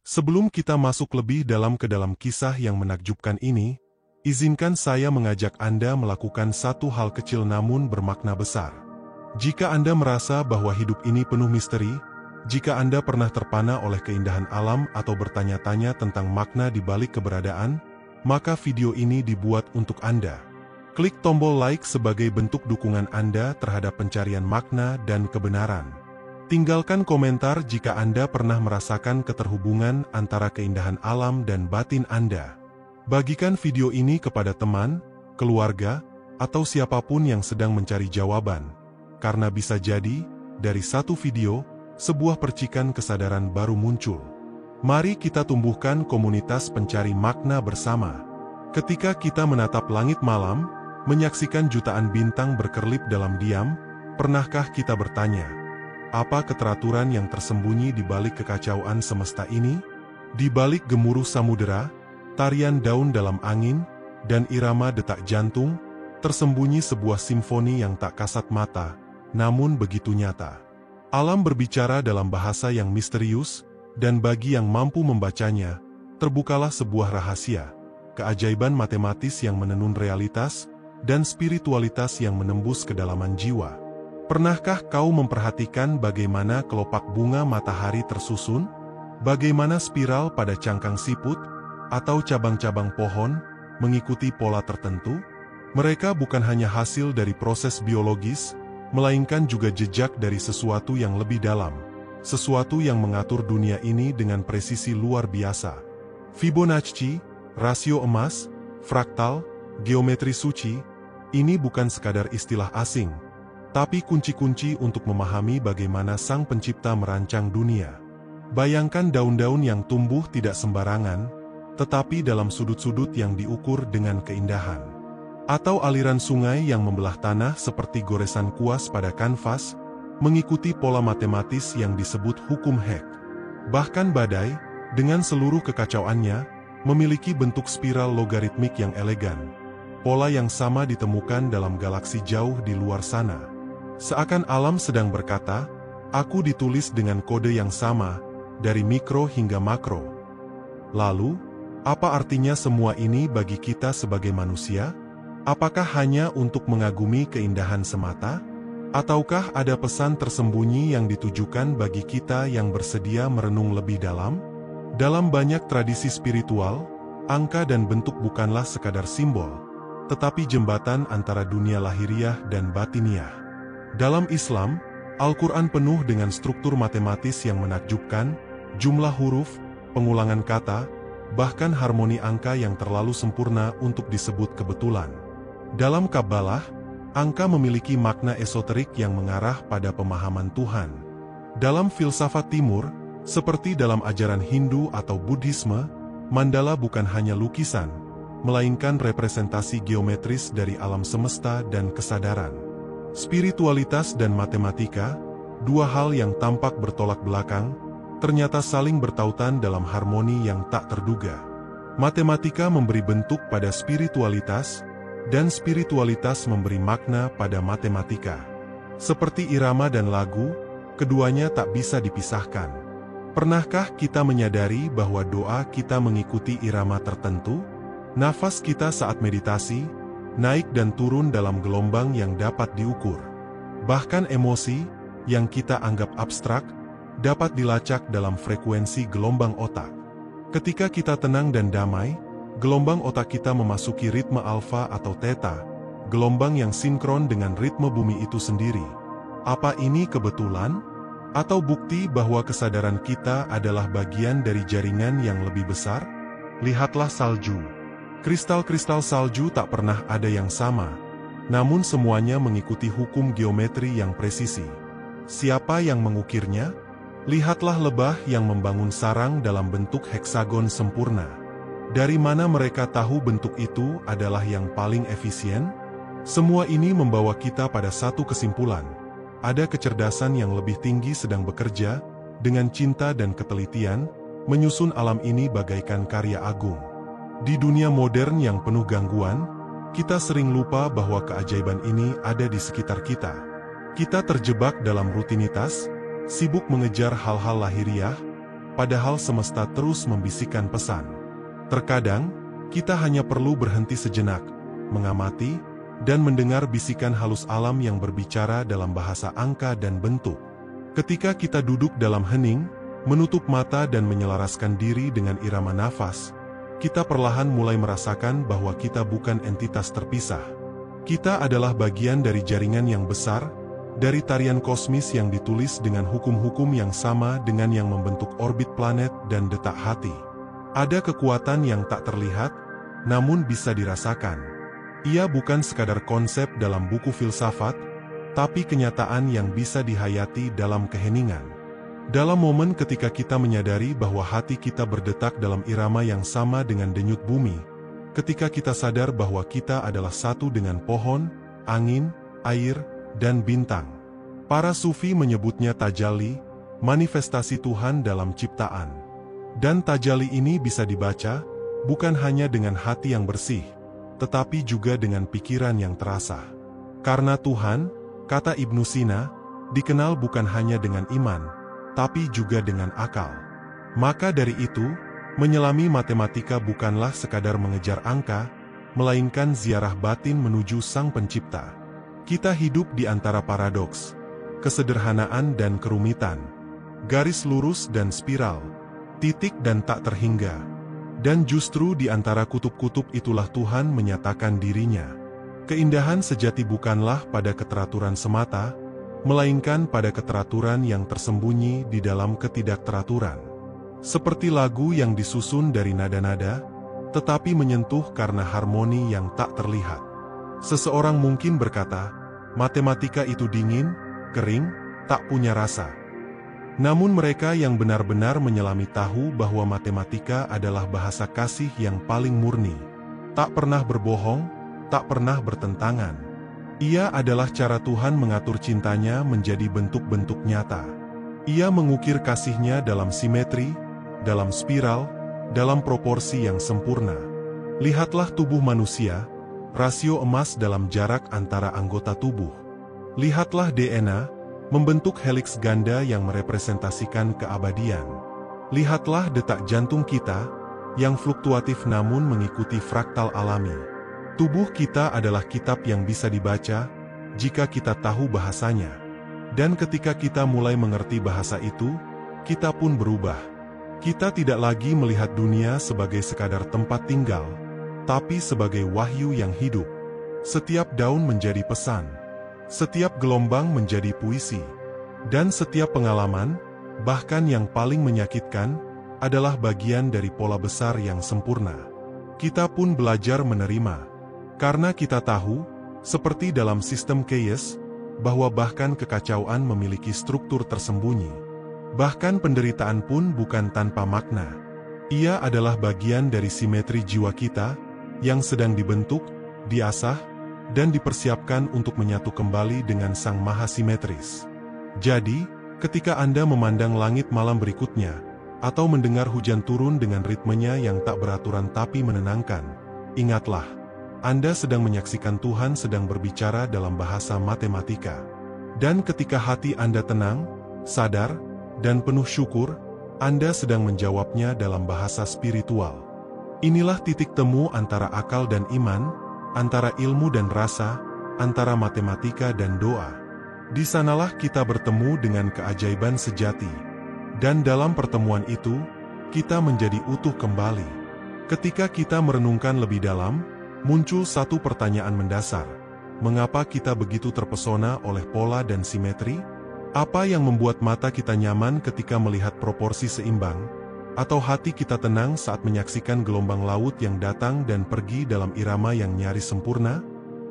Sebelum kita masuk lebih dalam ke dalam kisah yang menakjubkan ini, izinkan saya mengajak Anda melakukan satu hal kecil namun bermakna besar. Jika Anda merasa bahwa hidup ini penuh misteri, jika Anda pernah terpana oleh keindahan alam atau bertanya-tanya tentang makna di balik keberadaan, maka video ini dibuat untuk Anda. Klik tombol like sebagai bentuk dukungan Anda terhadap pencarian makna dan kebenaran. Tinggalkan komentar jika Anda pernah merasakan keterhubungan antara keindahan alam dan batin Anda. Bagikan video ini kepada teman, keluarga, atau siapapun yang sedang mencari jawaban. Karena bisa jadi, dari satu video, sebuah percikan kesadaran baru muncul. Mari kita tumbuhkan komunitas pencari makna bersama. Ketika kita menatap langit malam, menyaksikan jutaan bintang berkerlip dalam diam, pernahkah kita bertanya, apa keteraturan yang tersembunyi di balik kekacauan semesta ini? Di balik gemuruh samudera, tarian daun dalam angin, dan irama detak jantung, tersembunyi sebuah simfoni yang tak kasat mata, namun begitu nyata. Alam berbicara dalam bahasa yang misterius, dan bagi yang mampu membacanya, terbukalah sebuah rahasia, keajaiban matematis yang menenun realitas, dan spiritualitas yang menembus kedalaman jiwa. Pernahkah kau memperhatikan bagaimana kelopak bunga matahari tersusun? Bagaimana spiral pada cangkang siput, atau cabang-cabang pohon, mengikuti pola tertentu? Mereka bukan hanya hasil dari proses biologis, melainkan juga jejak dari sesuatu yang lebih dalam, sesuatu yang mengatur dunia ini dengan presisi luar biasa. Fibonacci, rasio emas, fraktal, geometri suci, ini bukan sekadar istilah asing, tapi kunci-kunci untuk memahami bagaimana Sang Pencipta merancang dunia. Bayangkan daun-daun yang tumbuh tidak sembarangan, tetapi dalam sudut-sudut yang diukur dengan keindahan. Atau aliran sungai yang membelah tanah seperti goresan kuas pada kanvas, mengikuti pola matematis yang disebut hukum Hek. Bahkan badai, dengan seluruh kekacauannya, memiliki bentuk spiral logaritmik yang elegan. Pola yang sama ditemukan dalam galaksi jauh di luar sana. Seakan alam sedang berkata, aku ditulis dengan kode yang sama, dari mikro hingga makro. Lalu, apa artinya semua ini bagi kita sebagai manusia? Apakah hanya untuk mengagumi keindahan semata? Ataukah ada pesan tersembunyi yang ditujukan bagi kita yang bersedia merenung lebih dalam? Dalam banyak tradisi spiritual, angka dan bentuk bukanlah sekadar simbol, tetapi jembatan antara dunia lahiriah dan batiniah. Dalam Islam, Al-Quran penuh dengan struktur matematis yang menakjubkan, jumlah huruf, pengulangan kata, bahkan harmoni angka yang terlalu sempurna untuk disebut kebetulan. Dalam Kabbalah, angka memiliki makna esoterik yang mengarah pada pemahaman Tuhan. Dalam filsafat Timur, seperti dalam ajaran Hindu atau Buddhisme, mandala bukan hanya lukisan, melainkan representasi geometris dari alam semesta dan kesadaran. Spiritualitas dan matematika, dua hal yang tampak bertolak belakang, ternyata saling bertautan dalam harmoni yang tak terduga. Matematika memberi bentuk pada spiritualitas, dan spiritualitas memberi makna pada matematika. Seperti irama dan lagu, keduanya tak bisa dipisahkan. Pernahkah kita menyadari bahwa doa kita mengikuti irama tertentu? Nafas kita saat meditasi, naik dan turun dalam gelombang yang dapat diukur. Bahkan emosi, yang kita anggap abstrak, dapat dilacak dalam frekuensi gelombang otak. Ketika kita tenang dan damai, gelombang otak kita memasuki ritme alfa atau theta, gelombang yang sinkron dengan ritme bumi itu sendiri. Apa ini kebetulan? Atau bukti bahwa kesadaran kita adalah bagian dari jaringan yang lebih besar? Lihatlah salju. Kristal-kristal salju tak pernah ada yang sama, namun semuanya mengikuti hukum geometri yang presisi. Siapa yang mengukirnya? Lihatlah lebah yang membangun sarang dalam bentuk heksagon sempurna. Dari mana mereka tahu bentuk itu adalah yang paling efisien? Semua ini membawa kita pada satu kesimpulan. Ada kecerdasan yang lebih tinggi sedang bekerja, dengan cinta dan ketelitian, menyusun alam ini bagaikan karya agung. Di dunia modern yang penuh gangguan, kita sering lupa bahwa keajaiban ini ada di sekitar kita. Kita terjebak dalam rutinitas, sibuk mengejar hal-hal lahiriah, padahal semesta terus membisikkan pesan. Terkadang, kita hanya perlu berhenti sejenak, mengamati, dan mendengar bisikan halus alam yang berbicara dalam bahasa angka dan bentuk. Ketika kita duduk dalam hening, menutup mata dan menyelaraskan diri dengan irama nafas, kita perlahan mulai merasakan bahwa kita bukan entitas terpisah. Kita adalah bagian dari jaringan yang besar, dari tarian kosmis yang ditulis dengan hukum-hukum yang sama dengan yang membentuk orbit planet dan detak hati. Ada kekuatan yang tak terlihat, namun bisa dirasakan. Ia bukan sekadar konsep dalam buku filsafat, tapi kenyataan yang bisa dihayati dalam keheningan. Dalam momen ketika kita menyadari bahwa hati kita berdetak dalam irama yang sama dengan denyut bumi, ketika kita sadar bahwa kita adalah satu dengan pohon, angin, air, dan bintang. Para sufi menyebutnya tajalli, manifestasi Tuhan dalam ciptaan. Dan tajalli ini bisa dibaca, bukan hanya dengan hati yang bersih, tetapi juga dengan pikiran yang terasa. Karena Tuhan, kata Ibnu Sina, dikenal bukan hanya dengan iman, tapi juga dengan akal. Maka dari itu, menyelami matematika bukanlah sekadar mengejar angka, melainkan ziarah batin menuju Sang Pencipta. Kita hidup di antara paradoks, kesederhanaan dan kerumitan, garis lurus dan spiral, titik dan tak terhingga. Dan justru di antara kutub-kutub itulah Tuhan menyatakan dirinya. Keindahan sejati bukanlah pada keteraturan semata, melainkan pada keteraturan yang tersembunyi di dalam ketidakteraturan. Seperti lagu yang disusun dari nada-nada, tetapi menyentuh karena harmoni yang tak terlihat. Seseorang mungkin berkata, matematika itu dingin, kering, tak punya rasa. Namun mereka yang benar-benar menyelami tahu bahwa matematika adalah bahasa kasih yang paling murni. Tak pernah berbohong, tak pernah bertentangan. Ia adalah cara Tuhan mengatur cintanya menjadi bentuk-bentuk nyata. Ia mengukir kasihnya dalam simetri, dalam spiral, dalam proporsi yang sempurna. Lihatlah tubuh manusia, rasio emas dalam jarak antara anggota tubuh. Lihatlah DNA, membentuk heliks ganda yang merepresentasikan keabadian. Lihatlah detak jantung kita, yang fluktuatif namun mengikuti fraktal alami. Tubuh kita adalah kitab yang bisa dibaca, jika kita tahu bahasanya. Dan ketika kita mulai mengerti bahasa itu, kita pun berubah. Kita tidak lagi melihat dunia sebagai sekadar tempat tinggal, tapi sebagai wahyu yang hidup. Setiap daun menjadi pesan. Setiap gelombang menjadi puisi, dan setiap pengalaman, bahkan yang paling menyakitkan, adalah bagian dari pola besar yang sempurna. Kita pun belajar menerima, karena kita tahu, seperti dalam sistem chaos, bahwa bahkan kekacauan memiliki struktur tersembunyi. Bahkan penderitaan pun bukan tanpa makna. Ia adalah bagian dari simetri jiwa kita, yang sedang dibentuk, diasah, dan dipersiapkan untuk menyatu kembali dengan Sang Maha Simetris. Jadi, ketika Anda memandang langit malam berikutnya, atau mendengar hujan turun dengan ritmenya yang tak beraturan tapi menenangkan, ingatlah, Anda sedang menyaksikan Tuhan sedang berbicara dalam bahasa matematika. Dan ketika hati Anda tenang, sadar, dan penuh syukur, Anda sedang menjawabnya dalam bahasa spiritual. Inilah titik temu antara akal dan iman, antara ilmu dan rasa, antara matematika dan doa. Di sanalah kita bertemu dengan keajaiban sejati. Dan dalam pertemuan itu, kita menjadi utuh kembali. Ketika kita merenungkan lebih dalam, muncul satu pertanyaan mendasar. Mengapa kita begitu terpesona oleh pola dan simetri? Apa yang membuat mata kita nyaman ketika melihat proporsi seimbang? Atau hati kita tenang saat menyaksikan gelombang laut yang datang dan pergi dalam irama yang nyaris sempurna?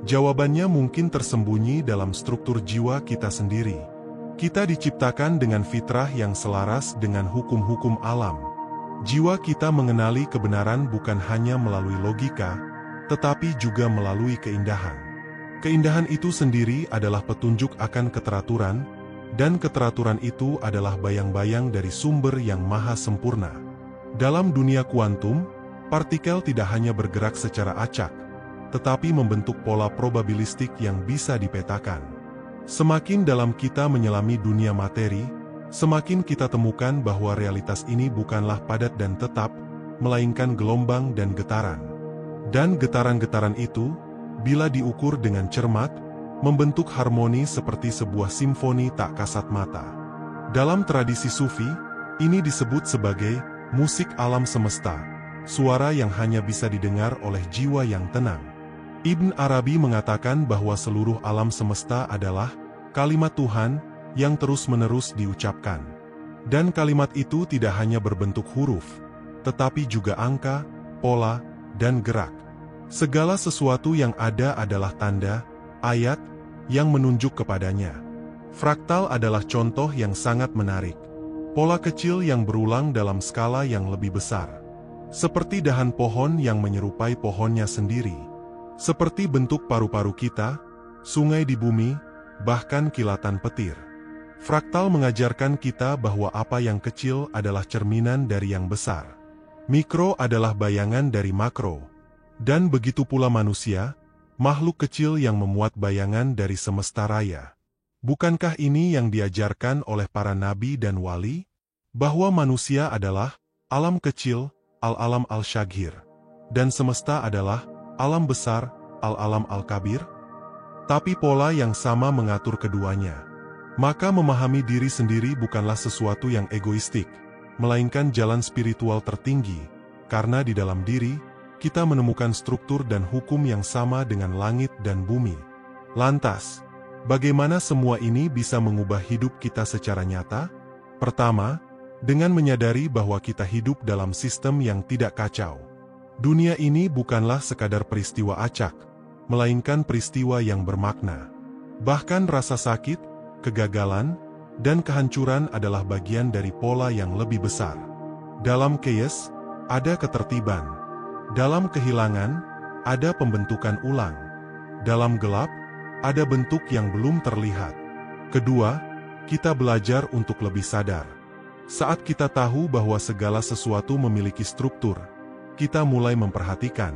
Jawabannya mungkin tersembunyi dalam struktur jiwa kita sendiri. Kita diciptakan dengan fitrah yang selaras dengan hukum-hukum alam. Jiwa kita mengenali kebenaran bukan hanya melalui logika, tetapi juga melalui keindahan. Keindahan itu sendiri adalah petunjuk akan keteraturan, dan keteraturan itu adalah bayang-bayang dari sumber yang maha sempurna. Dalam dunia kuantum, partikel tidak hanya bergerak secara acak, tetapi membentuk pola probabilistik yang bisa dipetakan. Semakin dalam kita menyelami dunia materi, Semakin kita temukan bahwa realitas ini bukanlah padat dan tetap, melainkan gelombang dan getaran. Dan getaran-getaran itu, bila diukur dengan cermat, membentuk harmoni seperti sebuah simfoni tak kasat mata. Dalam tradisi Sufi, ini disebut sebagai musik alam semesta, suara yang hanya bisa didengar oleh jiwa yang tenang. Ibn Arabi mengatakan bahwa seluruh alam semesta adalah kalimat Tuhan yang terus-menerus diucapkan. Dan kalimat itu tidak hanya berbentuk huruf, tetapi juga angka, pola, dan gerak. Segala sesuatu yang ada adalah tanda, ayat, yang menunjuk kepadanya. Fraktal adalah contoh yang sangat menarik. Pola kecil yang berulang dalam skala yang lebih besar. Seperti dahan pohon yang menyerupai pohonnya sendiri. Seperti bentuk paru-paru kita, sungai di bumi, bahkan kilatan petir. Fraktal mengajarkan kita bahwa apa yang kecil adalah cerminan dari yang besar. Mikro adalah bayangan dari makro. Dan begitu pula manusia, makhluk kecil yang memuat bayangan dari semesta raya. Bukankah ini yang diajarkan oleh para nabi dan wali? Bahwa manusia adalah alam kecil, al-alam al-syaghir. Dan semesta adalah alam besar, al-alam al-kabir? Tapi pola yang sama mengatur keduanya. Maka memahami diri sendiri bukanlah sesuatu yang egoistik, melainkan jalan spiritual tertinggi, karena di dalam diri, kita menemukan struktur dan hukum yang sama dengan langit dan bumi. Lantas, bagaimana semua ini bisa mengubah hidup kita secara nyata? Pertama, dengan menyadari bahwa kita hidup dalam sistem yang tidak kacau. Dunia ini bukanlah sekadar peristiwa acak, melainkan peristiwa yang bermakna. Bahkan rasa sakit, kegagalan, dan kehancuran adalah bagian dari pola yang lebih besar. Dalam chaos, ada ketertiban. Dalam kehilangan, ada pembentukan ulang. Dalam gelap, ada bentuk yang belum terlihat. Kedua, kita belajar untuk lebih sadar. Saat kita tahu bahwa segala sesuatu memiliki struktur, kita mulai memperhatikan.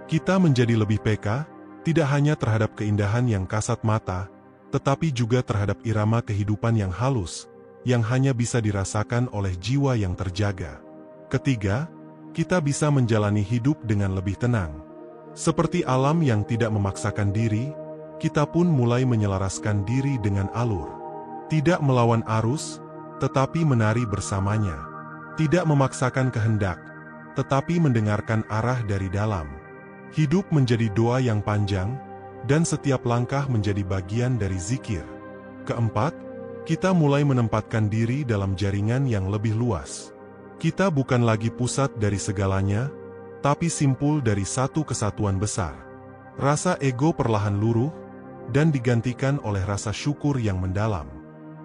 Kita menjadi lebih peka, tidak hanya terhadap keindahan yang kasat mata, tetapi juga terhadap irama kehidupan yang halus, yang hanya bisa dirasakan oleh jiwa yang terjaga. Ketiga, kita bisa menjalani hidup dengan lebih tenang. Seperti alam yang tidak memaksakan diri, kita pun mulai menyelaraskan diri dengan alur. Tidak melawan arus, tetapi menari bersamanya. Tidak memaksakan kehendak, tetapi mendengarkan arah dari dalam. Hidup menjadi doa yang panjang, dan setiap langkah menjadi bagian dari zikir. Keempat, kita mulai menempatkan diri dalam jaringan yang lebih luas. Kita bukan lagi pusat dari segalanya, tapi simpul dari satu kesatuan besar. Rasa ego perlahan luruh, dan digantikan oleh rasa syukur yang mendalam.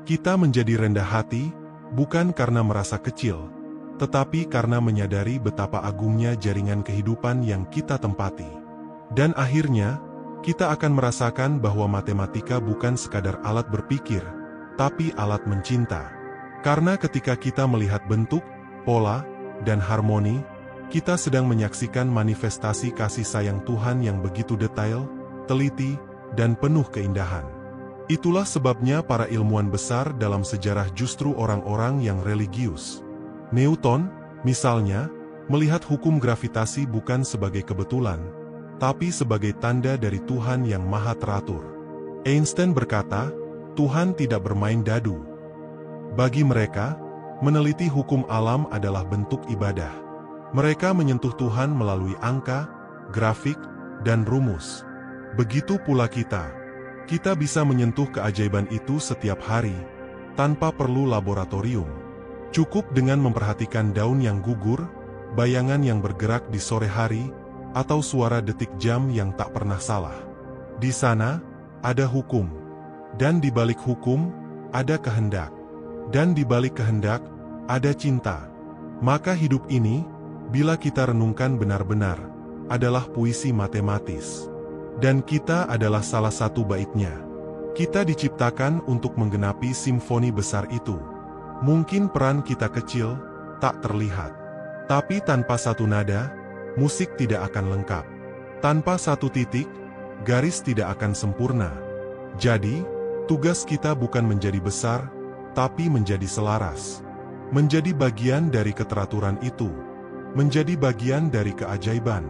Kita menjadi rendah hati, bukan karena merasa kecil, tetapi karena menyadari betapa agungnya jaringan kehidupan yang kita tempati. Dan akhirnya, kita akan merasakan bahwa matematika bukan sekadar alat berpikir, tapi alat mencinta. Karena ketika kita melihat bentuk, pola, dan harmoni, kita sedang menyaksikan manifestasi kasih sayang Tuhan yang begitu detail, teliti, dan penuh keindahan. Itulah sebabnya para ilmuwan besar dalam sejarah justru orang-orang yang religius. Newton, misalnya, melihat hukum gravitasi bukan sebagai kebetulan, tapi sebagai tanda dari Tuhan yang maha teratur. Einstein berkata, Tuhan tidak bermain dadu. Bagi mereka, meneliti hukum alam adalah bentuk ibadah. Mereka menyentuh Tuhan melalui angka, grafik, dan rumus. Begitu pula kita. Kita bisa menyentuh keajaiban itu setiap hari, tanpa perlu laboratorium. Cukup dengan memperhatikan daun yang gugur, bayangan yang bergerak di sore hari, atau suara detik jam yang tak pernah salah. Di sana, ada hukum. Dan di balik hukum, ada kehendak. Dan di balik kehendak, ada cinta. Maka hidup ini, bila kita renungkan benar-benar, adalah puisi matematis. Dan kita adalah salah satu baitnya. Kita diciptakan untuk menggenapi simfoni besar itu. Mungkin peran kita kecil, tak terlihat. Tapi tanpa satu nada, musik tidak akan lengkap. Tanpa satu titik, garis tidak akan sempurna. Jadi, tugas kita bukan menjadi besar, tapi menjadi selaras. Menjadi bagian dari keteraturan itu. Menjadi bagian dari keajaiban.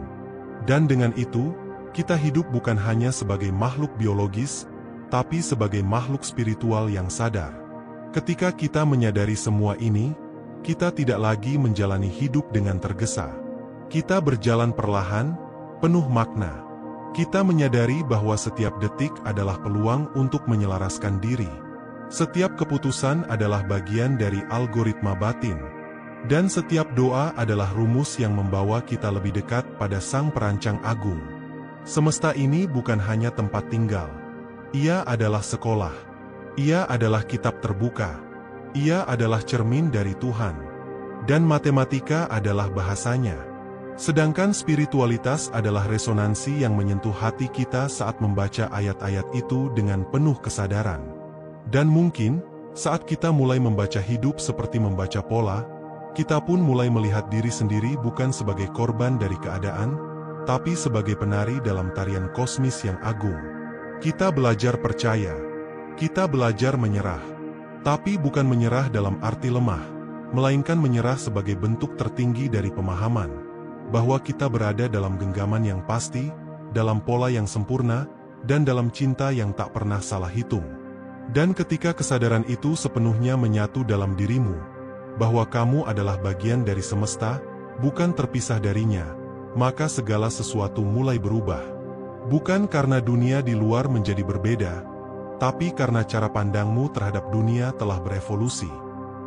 Dan dengan itu, kita hidup bukan hanya sebagai makhluk biologis, tapi sebagai makhluk spiritual yang sadar. Ketika kita menyadari semua ini, kita tidak lagi menjalani hidup dengan tergesa. Kita berjalan perlahan, penuh makna. Kita menyadari bahwa setiap detik adalah peluang untuk menyelaraskan diri. Setiap keputusan adalah bagian dari algoritma batin. Dan setiap doa adalah rumus yang membawa kita lebih dekat pada Sang Perancang Agung. Semesta ini bukan hanya tempat tinggal. Ia adalah sekolah. Ia adalah kitab terbuka. Ia adalah cermin dari Tuhan. Dan matematika adalah bahasanya. Sedangkan spiritualitas adalah resonansi yang menyentuh hati kita saat membaca ayat-ayat itu dengan penuh kesadaran. Dan mungkin, saat kita mulai membaca hidup seperti membaca pola, kita pun mulai melihat diri sendiri bukan sebagai korban dari keadaan, tapi sebagai penari dalam tarian kosmis yang agung. Kita belajar percaya. Kita belajar menyerah. Tapi bukan menyerah dalam arti lemah, melainkan menyerah sebagai bentuk tertinggi dari pemahaman bahwa kita berada dalam genggaman yang pasti, dalam pola yang sempurna, dan dalam cinta yang tak pernah salah hitung. Dan ketika kesadaran itu sepenuhnya menyatu dalam dirimu, bahwa kamu adalah bagian dari semesta, bukan terpisah darinya, maka segala sesuatu mulai berubah. Bukan karena dunia di luar menjadi berbeda, tapi karena cara pandangmu terhadap dunia telah berevolusi.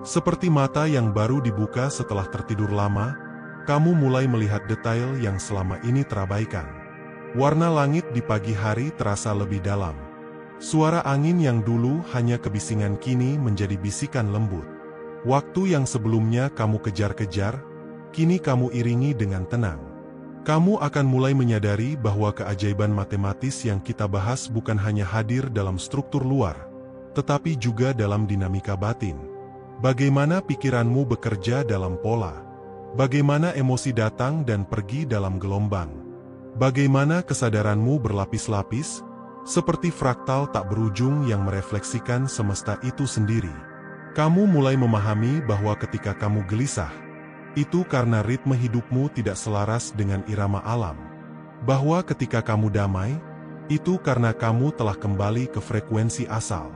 Seperti mata yang baru dibuka setelah tertidur lama, kamu mulai melihat detail yang selama ini terabaikan. Warna langit di pagi hari terasa lebih dalam. Suara angin yang dulu hanya kebisingan kini menjadi bisikan lembut. Waktu yang sebelumnya kamu kejar-kejar, kini kamu iringi dengan tenang. Kamu akan mulai menyadari bahwa keajaiban matematis yang kita bahas bukan hanya hadir dalam struktur luar, tetapi juga dalam dinamika batin. Bagaimana pikiranmu bekerja dalam pola? Bagaimana emosi datang dan pergi dalam gelombang? Bagaimana kesadaranmu berlapis-lapis, seperti fraktal tak berujung yang merefleksikan semesta itu sendiri? Kamu mulai memahami bahwa ketika kamu gelisah, itu karena ritme hidupmu tidak selaras dengan irama alam. Bahwa ketika kamu damai, itu karena kamu telah kembali ke frekuensi asal.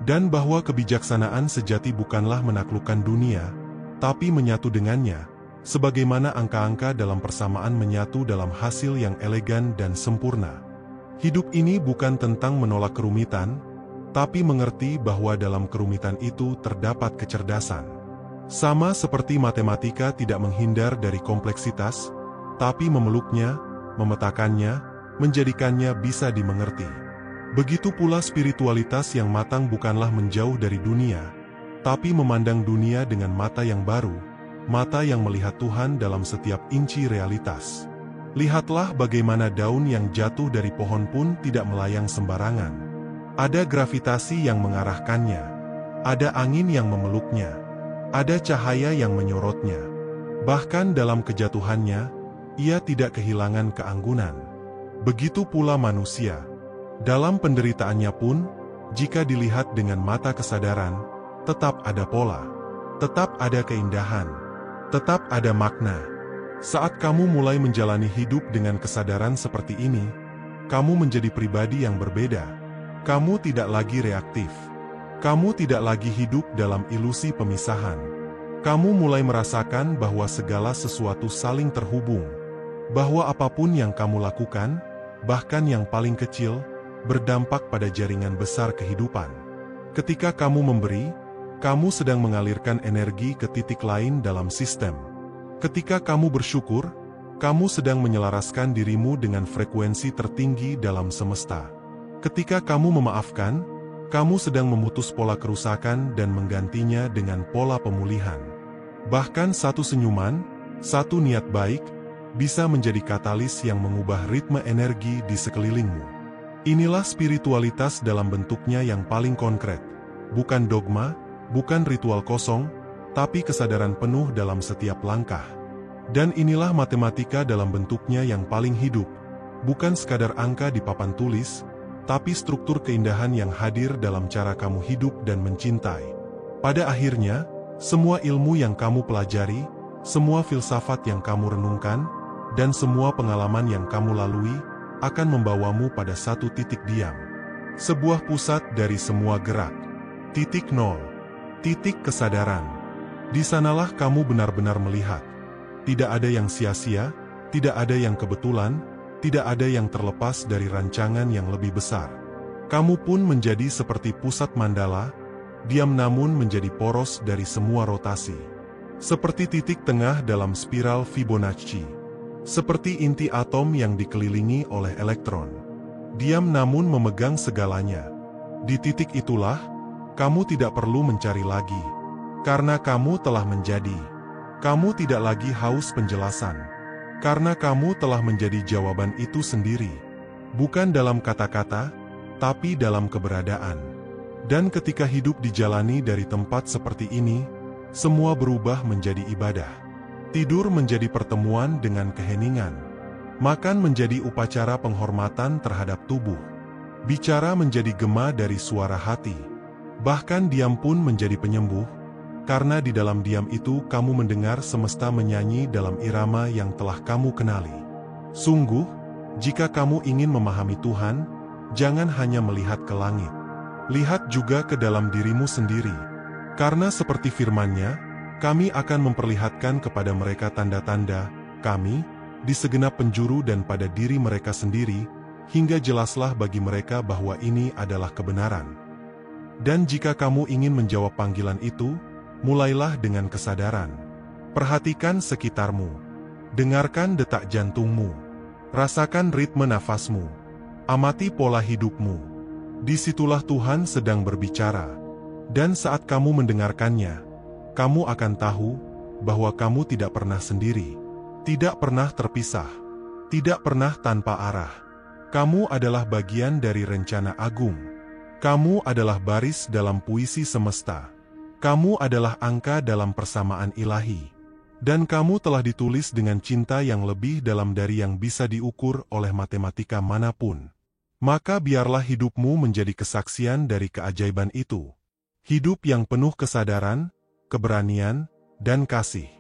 Dan bahwa kebijaksanaan sejati bukanlah menaklukkan dunia, tapi menyatu dengannya, sebagaimana angka-angka dalam persamaan menyatu dalam hasil yang elegan dan sempurna. Hidup ini bukan tentang menolak kerumitan, tapi mengerti bahwa dalam kerumitan itu terdapat kecerdasan. Sama seperti matematika tidak menghindar dari kompleksitas, tapi memeluknya, memetakannya, menjadikannya bisa dimengerti. Begitu pula spiritualitas yang matang bukanlah menjauh dari dunia, tapi memandang dunia dengan mata yang baru, mata yang melihat Tuhan dalam setiap inci realitas. Lihatlah bagaimana daun yang jatuh dari pohon pun tidak melayang sembarangan. Ada gravitasi yang mengarahkannya, ada angin yang memeluknya. Ada cahaya yang menyorotnya. Bahkan dalam kejatuhannya, ia tidak kehilangan keanggunan. Begitu pula manusia. Dalam penderitaannya pun, jika dilihat dengan mata kesadaran, tetap ada pola. Tetap ada keindahan. Tetap ada makna. Saat kamu mulai menjalani hidup dengan kesadaran seperti ini, kamu menjadi pribadi yang berbeda. Kamu tidak lagi reaktif. Kamu tidak lagi hidup dalam ilusi pemisahan. Kamu mulai merasakan bahwa segala sesuatu saling terhubung. Bahwa apapun yang kamu lakukan, bahkan yang paling kecil, berdampak pada jaringan besar kehidupan. Ketika kamu memberi, kamu sedang mengalirkan energi ke titik lain dalam sistem. Ketika kamu bersyukur, kamu sedang menyelaraskan dirimu dengan frekuensi tertinggi dalam semesta. Ketika kamu memaafkan, kamu sedang memutus pola kerusakan dan menggantinya dengan pola pemulihan. Bahkan satu senyuman, satu niat baik, bisa menjadi katalis yang mengubah ritme energi di sekelilingmu. Inilah spiritualitas dalam bentuknya yang paling konkret. Bukan dogma, bukan ritual kosong, tapi kesadaran penuh dalam setiap langkah. Dan inilah matematika dalam bentuknya yang paling hidup. Bukan sekadar angka di papan tulis, tapi struktur keindahan yang hadir dalam cara kamu hidup dan mencintai. Pada akhirnya, semua ilmu yang kamu pelajari, semua filsafat yang kamu renungkan, dan semua pengalaman yang kamu lalui, akan membawamu pada satu titik diam. Sebuah pusat dari semua gerak. Titik nol. Titik kesadaran. Di sanalah kamu benar-benar melihat. Tidak ada yang sia-sia, tidak ada yang kebetulan, tidak ada yang terlepas dari rancangan yang lebih besar. Kamu pun menjadi seperti pusat mandala, diam namun menjadi poros dari semua rotasi. Seperti titik tengah dalam spiral Fibonacci. Seperti inti atom yang dikelilingi oleh elektron. Diam namun memegang segalanya. Di titik itulah, kamu tidak perlu mencari lagi. Karena kamu telah menjadi. Kamu tidak lagi haus penjelasan. Karena kamu telah menjadi jawaban itu sendiri. Bukan dalam kata-kata, tapi dalam keberadaan. Dan ketika hidup dijalani dari tempat seperti ini, semua berubah menjadi ibadah. Tidur menjadi pertemuan dengan keheningan. Makan menjadi upacara penghormatan terhadap tubuh. Bicara menjadi gema dari suara hati. Bahkan diam pun menjadi penyembuh, karena di dalam diam itu kamu mendengar semesta menyanyi dalam irama yang telah kamu kenali. Sungguh, jika kamu ingin memahami Tuhan, jangan hanya melihat ke langit. Lihat juga ke dalam dirimu sendiri. Karena seperti firman-Nya, kami akan memperlihatkan kepada mereka tanda-tanda kami di segenap penjuru dan pada diri mereka sendiri, hingga jelaslah bagi mereka bahwa ini adalah kebenaran. Dan jika kamu ingin menjawab panggilan itu, mulailah dengan kesadaran. Perhatikan sekitarmu. Dengarkan detak jantungmu. Rasakan ritme nafasmu. Amati pola hidupmu. Disitulah Tuhan sedang berbicara. Dan saat kamu mendengarkannya, kamu akan tahu bahwa kamu tidak pernah sendiri, tidak pernah terpisah, tidak pernah tanpa arah. Kamu adalah bagian dari rencana agung. Kamu adalah baris dalam puisi semesta. Kamu adalah angka dalam persamaan ilahi. Dan kamu telah ditulis dengan cinta yang lebih dalam dari yang bisa diukur oleh matematika manapun. Maka biarlah hidupmu menjadi kesaksian dari keajaiban itu. Hidup yang penuh kesadaran, keberanian, dan kasih.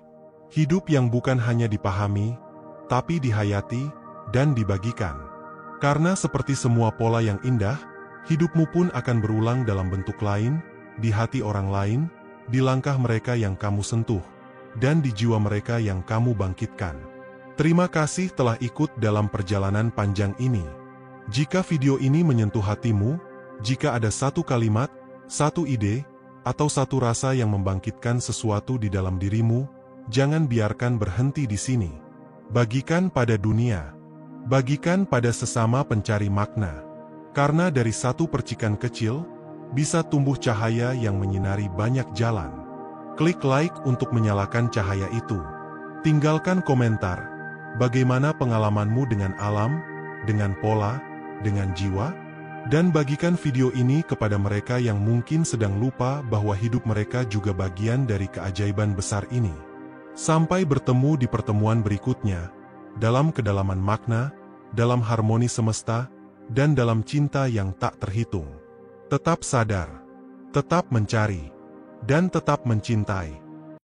Hidup yang bukan hanya dipahami, tapi dihayati dan dibagikan. Karena seperti semua pola yang indah, hidupmu pun akan berulang dalam bentuk lain, di hati orang lain, di langkah mereka yang kamu sentuh, dan di jiwa mereka yang kamu bangkitkan. Terima kasih telah ikut dalam perjalanan panjang ini. Jika video ini menyentuh hatimu, jika ada satu kalimat, satu ide, atau satu rasa yang membangkitkan sesuatu di dalam dirimu, jangan biarkan berhenti di sini. Bagikan pada dunia. Bagikan pada sesama pencari makna. Karena dari satu percikan kecil, bisa tumbuh cahaya yang menyinari banyak jalan. Klik like untuk menyalakan cahaya itu. Tinggalkan komentar. Bagaimana pengalamanmu dengan alam, dengan pola, dengan jiwa? Dan bagikan video ini kepada mereka yang mungkin sedang lupa bahwa hidup mereka juga bagian dari keajaiban besar ini. Sampai bertemu di pertemuan berikutnya, dalam kedalaman makna, dalam harmoni semesta, dan dalam cinta yang tak terhitung. Tetap sadar, tetap mencari, dan tetap mencintai.